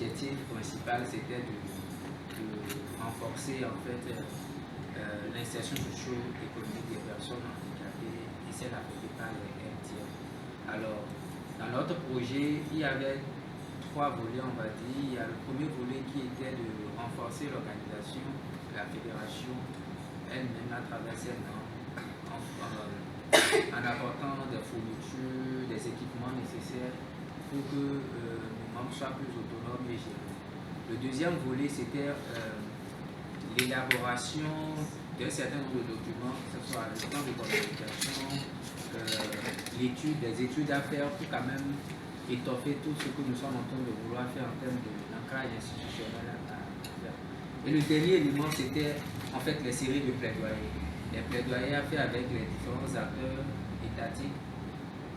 l'objectif principal, c'était de renforcer en fait l'insertion socio-économique des personnes handicapées et celles affectées par les MTM. Alors, dans notre projet, il y avait trois volets, on va dire. Il y a le premier volet qui était de renforcer l'organisation de la fédération elle-même à travers ses normes, en apportant des fournitures, des équipements nécessaires pour que nos membres soient plus autonomes et gérés. Le deuxième volet, c'était l'élaboration d'un certain nombre de documents, que ce soit le plan de communication, des études à faire pour quand même étoffer tout ce que nous sommes en train de vouloir faire en termes d'ancrage institutionnel à faire. Et le dernier élément, c'était en fait les séries de plaidoyers. Les plaidoyers à faire avec les différents acteurs étatiques,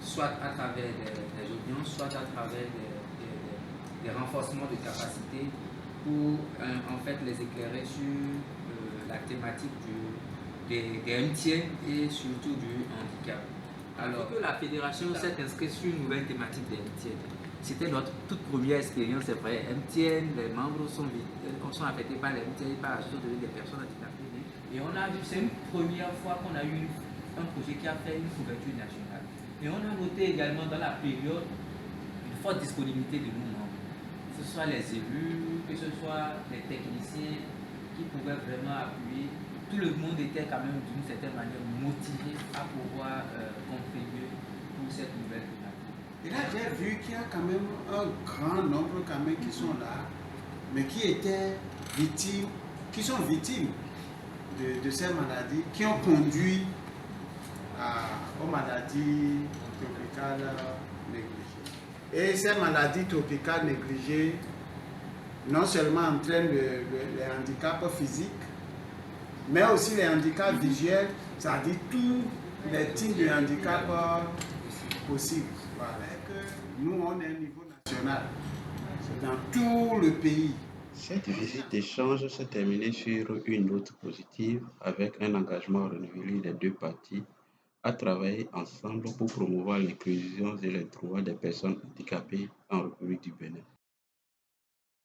soit à travers des audiences, soit à travers des renforcements de capacité pour en fait les éclairer sur la thématique des MTN et surtout du handicap. Alors que la fédération s'est inscrite sur une nouvelle thématique des MTN. C'était notre toute première expérience, c'est vrai. MTN, les membres sont affectés par les MTN, par la chose de des personnes handicapées. Et on a vu, c'est une première fois qu'on a eu un projet qui a fait une couverture nationale. Et on a noté également dans la période une forte disponibilité de nos membres, que ce soit les élus, que ce soit les techniciens qui pouvaient vraiment appuyer. Tout le monde était quand même d'une certaine manière motivé à pouvoir contribuer pour cette nouvelle thématique. Et là, j'ai vu qu'il y a quand même un grand nombre quand même qui sont là, mais qui étaient victimes, qui sont victimes de ces maladies, qui ont conduit aux maladies tropicales négligées. Et ces maladies tropicales négligées non seulement entraînent les handicaps physiques, mais aussi les handicaps visuels, c'est-à-dire tous les types de handicaps possibles. Voilà. Nous, on est au niveau national, c'est dans tout le pays. Cette visite d'échange s'est terminée sur une note positive avec un engagement renouvelé des deux parties à travailler ensemble pour promouvoir l'inclusion et les droits des personnes handicapées en République du Bénin.